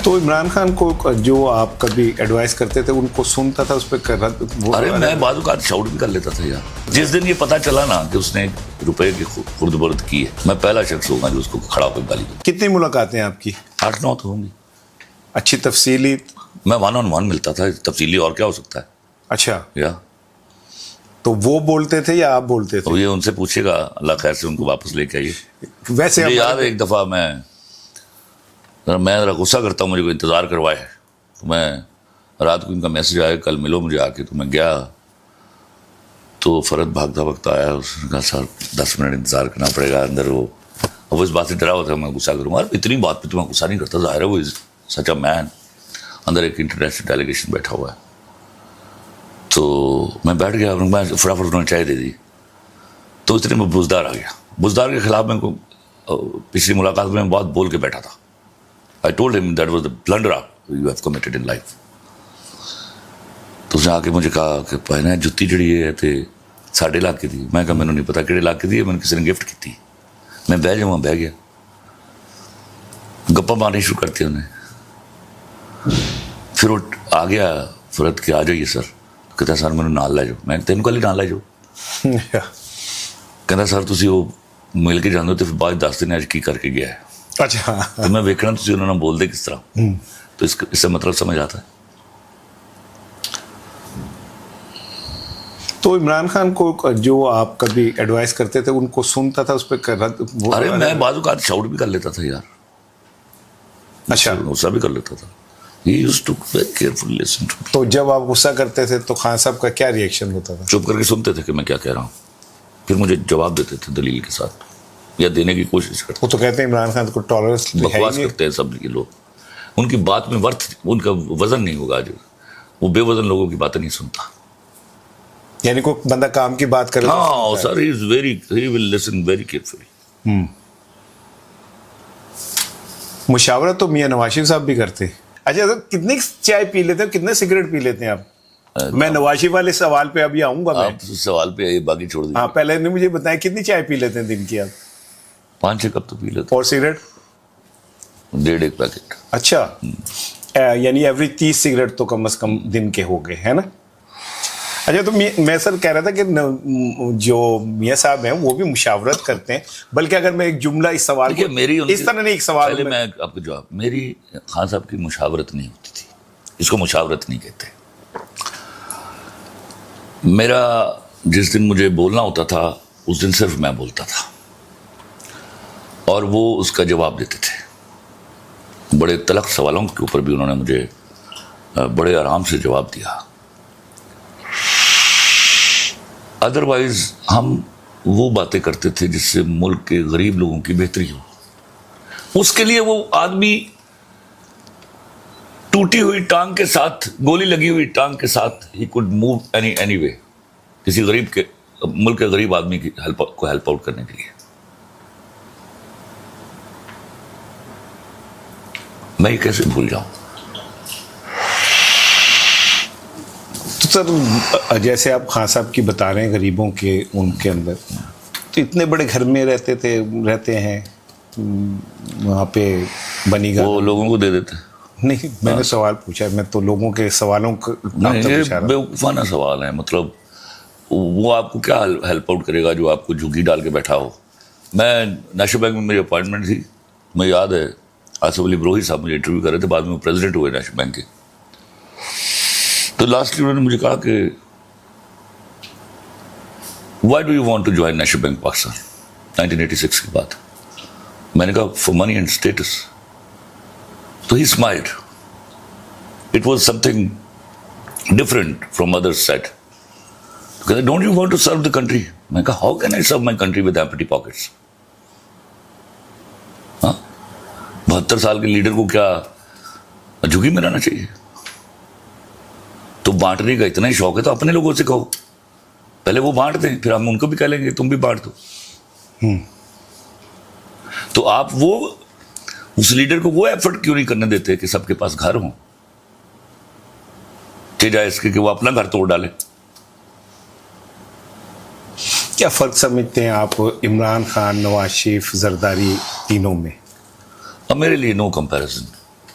تو عمران خان کو جو آپ کبھی ایڈوائز کرتے تھے ان کو سنتا تھا, اس پہ کر رہا. ارے میں بعض اوقات شاؤٹ بھی کر لیتا تھا یار. جس دن یہ پتا چلا نا کہ اس نے روپے کی خرد برد کی ہے, میں پہلا شخص ہوگا جو اس کو کھڑا ہو کے گالی دوں. کتنی ملاقاتیں آپ کی؟ 8-9 تو ہوں گی. اچھی تفصیلی؟ میں 1 on 1 ملتا تھا, تفصیلی اور کیا ہو سکتا ہے. اچھا, یا تو وہ بولتے تھے یا آپ بولتے تھے؟ تو یہ ان سے پوچھے گا, اللہ خیر سے ان کو واپس لے کے آئیے. ویسے مجھے یاد ہے ایک دفعہ میں ذرا غصہ کرتا ہوں, مجھے کوئی انتظار کروائے, تو میں رات کو ان کا میسج آیا کل ملو مجھے آ کے, تو میں گیا تو فرد بھاگتا بھاگتا آیا, اس نے کہا سر 10 منٹ انتظار کرنا پڑے گا اندر. وہ اس بات سے ڈرا ہوا تھا میں غصہ کروں گا, اتنی بات پہ تو میں غصہ نہیں کرتا, ظاہر ہے وہ سچ اے مین. اندر ایک انٹرنیشنل ڈیلیگیشن بیٹھا ہوا ہے, تو میں بیٹھ گیا, میں فٹافٹ انہوں نے چائے دے دی, تو اتنے میں بزدار آ گیا. بزدار کے خلاف میں کو پچھلی ملاقات میں بہت بول کے بیٹھا تھا. I told him that was the blunder you have committed in life. تو اس نے آ کے مجھے کہا کہ پہنا جتی جڑی ہے تے 1.5 لاکھ کی تھی. میں کہا میں نے نہیں پتا کہڑے لاکھ کی تھی, میں نے کسی نے گفٹ کی تھی. میں بہ جاؤں, بہ گیا, گپا مارنی شروع کرتی انہیں. پھر وہ آ گیا فرد کہ آ جائیے سر. کہتا سر میں نال لے جاؤ. میں تین کل ہی نال لے جاؤ. کہتا سر تسی وہ مل کے جانے ہو تو پھر بعد 10 دن اج کی کر کے گیا ہے. اچھا, تو میں ویکھنا تسی انہوں نے بول دے کس طرح, تو اس سے مطلب سمجھ آتا ہے. تو عمران خان کو جو آپ کبھی ایڈوائز کرتے تھے ان کو سنتا تھا, اس پہ کر رہا. ارے میں بعض اوقات شاؤٹ بھی کر لیتا تھا یار. اچھا, غصہ بھی کر لیتا تھا. He used to very carefully listen to me. تو جب آپ غصہ کرتے تھے تو خان صاحب کا کیا ریئیکشن ہوتا تھا؟ چپ کر کے سنتے تھے کہ میں کیا کہہ رہا ہوں, پھر مجھے جواب دیتے تھے دلیل کے ساتھ, یا دینے کی کوشش کرتے. وہ تو کہتے ہیں عمران خان کو ٹالرنس بکواس کرتے ہیں سب لوگ, ان کی بات میں ورتھ, ان کا وزن نہیں ہوگا. جو وہ بے وزن لوگوں کی باتیں نہیں سنتا. یعنی کوئی بندہ کام کی بات کرے, ہاں سر, he will listen very carefully. مشاورت تو میاں نواز شریف صاحب بھی کرتے. اچھا, تو کتنی چائے پی لیتے ہیں, کتنے سگریٹ پی لیتے ہیں آپ؟ میں نواز شریف والے سوال پہ ابھی آؤں گا. آپ سوال پہ باقی چھوڑ دیجیے. ہاں, پہلے نے مجھے بتایا کتنی چائے پی لیتے ہیں دن کی آپ؟ 5-6 کپ تو پی لیتے. اور سگریٹ 1.5 پیکٹ. اچھا, یعنی ایوری 30 سگریٹ تو کم از کم دن کے ہو گئے ہے نا. اچھا, تو میں سر کہہ رہا تھا کہ جو میاں صاحب ہیں وہ بھی مشاورت کرتے ہیں, بلکہ اگر میں ایک جملہ اس سوال کو اس طرح نہیں, ایک سوال پہلے میں آپ کو جواب, میری خان صاحب کی مشاورت نہیں ہوتی تھی, اس کو مشاورت نہیں کہتے. میرا جس دن مجھے بولنا ہوتا تھا اس دن صرف میں بولتا تھا, اور وہ اس کا جواب دیتے تھے. بڑے تلخ سوالوں کے اوپر بھی انہوں نے مجھے بڑے آرام سے جواب دیا. ادروائز ہم وہ باتیں کرتے تھے جس سے ملک کے غریب لوگوں کی بہتری ہو. اس کے لیے وہ آدمی ٹوٹی ہوئی ٹانگ کے ساتھ, گولی لگی ہوئی ٹانگ کے ساتھ, he could move any way, کسی غریب کے, ملک کے غریب آدمی کی ہیلپ آؤٹ کرنے کے لیے. میں یہ کیسے بھول جاؤں. تو سر جیسے آپ خان صاحب کی بتا رہے ہیں غریبوں کے ان کے اندر, تو اتنے بڑے گھر میں رہتے ہیں وہاں پہ بنی گا, وہ لوگوں کو دے دیتے. نہیں, میں نے سوال پوچھا, میں تو لوگوں کے سوالوں کا بیوقوفانہ سوال ہے. مطلب وہ آپ کو کیا ہیلپ آؤٹ کرے گا جو آپ کو جھگی ڈال کے بیٹھا ہو. میں نیشنل بینک میں میری اپوائنٹمنٹ تھی, مجھے یاد ہے آصف علی بروہی صاحب مجھے انٹرویو کر رہے تھے, بعد میں وہ پریزیڈنٹ ہوئے نیشنل بینک کے. تو لاسٹلی انہوں نے مجھے کہا کہ why do you want to join National Bank Pakistan 1986 کے بعد. میں نے کہا فار منی اینڈ اسٹیٹس. تو he smiled. It was something different from others set. Don't you want to serve the country. میں کہا how can I serve my country with empty pockets. 72 سال کے لیڈر کو کیا جھگی میں رہنا چاہیے؟ تو بانٹنے کا اتنا ہی شوق ہے تو اپنے لوگوں سے کہو, پہلے وہ بانٹ دیں, پھر ہم ان کو بھی کہہ لیں گے تم بھی بانٹ دو. تو آپ وہ اس لیڈر کو وہ ایفرٹ کیوں نہیں کرنے دیتے کہ سب کے پاس گھر ہوں, جائے اس کے کہ وہ اپنا گھر توڑ ڈالے. کیا فرق سمجھتے ہیں آپ عمران خان, نواز شریف, زرداری تینوں میں؟ اب میرے لیے نو کمپیریزن.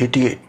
88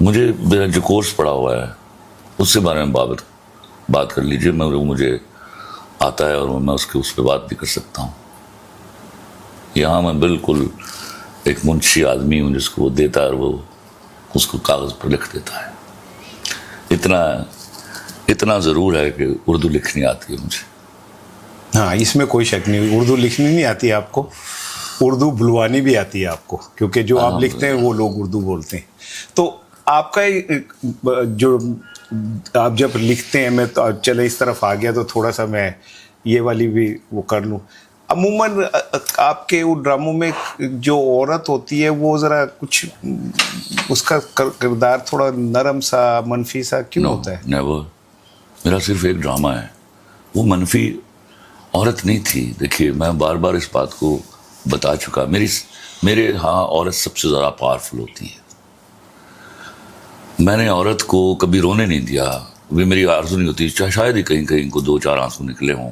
مجھے میرا جو کورس پڑھا ہوا ہے اس سے بارے میں بات کر لیجئے. وہ مجھے آتا ہے اور میں اس پہ بات بھی کر سکتا ہوں. یہاں میں بالکل ایک منشی آدمی ہوں جس کو وہ دیتا ہے اور وہ اس کو کاغذ پر لکھ دیتا ہے. اتنا ضرور ہے کہ اردو لکھنی آتی ہے مجھے. ہاں اس میں کوئی شک نہیں. اردو لکھنی نہیں آتی آپ کو, اردو بلوانی بھی آتی ہے آپ کو, کیونکہ جو آپ لکھتے ہیں وہ لوگ اردو بولتے ہیں. تو آپ کا جو آپ جب لکھتے ہیں, میں تو چلے اس طرف آ گیا تو تھوڑا سا میں یہ والی بھی وہ کر لوں. عموماً آپ کے ڈراموں میں جو عورت ہوتی ہے وہ ذرا کچھ اس کا کردار تھوڑا نرم سا منفی سا کیوں ہوتا ہے؟ نیور. میرا صرف ایک ڈرامہ ہے, وہ منفی عورت نہیں تھی. دیکھیے میں بار بار اس بات کو بتا چکا, میرے ہاں عورت سب سے زیادہ پاورفل ہوتی ہے. میں نے عورت کو کبھی رونے نہیں دیا, وہ میری آرزو نہیں ہوتی. شاید ہی کہیں کو 2-4 آنسو نکلے ہوں,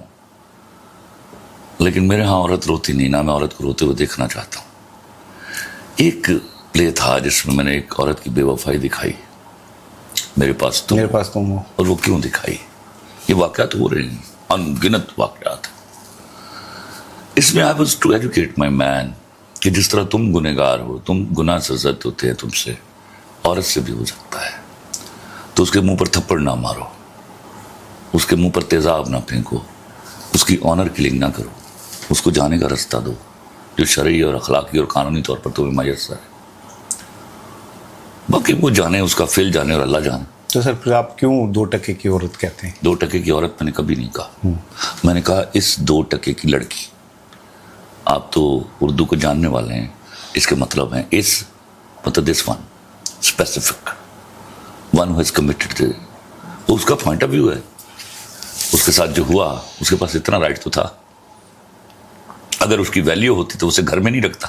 لیکن میرے ہاں عورت روتی نہیں, نہ میں عورت کو روتے ہوئے دیکھنا چاہتا ہوں. ایک پلے تھا جس میں نے ایک عورت کی بے وفائی دکھائی, میرے پاس تم ہو. اور وہ کیوں دکھائی؟ یہ واقعات ہو رہے ہیں, ان گنت واقعات. اس میں آئی واز ٹو ایجوکیٹ مائی مین کہ جس طرح تم گنہگار ہو, تم گناہ سے زد ہوتے ہیں, تم سے عورت سے بھی ہو سکتا ہے. تو اس کے منہ پر تھپڑ نہ مارو, اس کے منہ پر تیزاب نہ پھینکو, اس کی آنر کلنگ نہ کرو, اس کو جانے کا رستہ دو جو شرعی اور اخلاقی اور قانونی طور پر تمہیں میسر ہے. باقی وہ جانے, اس کا فیل جانے اور اللہ جانے. تو سر پھر آپ کیوں 2 ٹکے کی عورت کہتے ہیں؟ 2 ٹکے کی عورت میں نے کبھی نہیں کہا. میں نے کہا اس 2 ٹکے کی لڑکی. آپ تو اردو کو جاننے والے ہیں, اس کے مطلب ہیں اس مطلب this one specific one who is committed. اس کا پوائنٹ آف ویو ہے, اس کے ساتھ جو ہوا اس کے پاس اتنا رائٹ تو تھا. اگر اس کی ویلیو ہوتی تو اسے گھر میں نہیں رکھتا.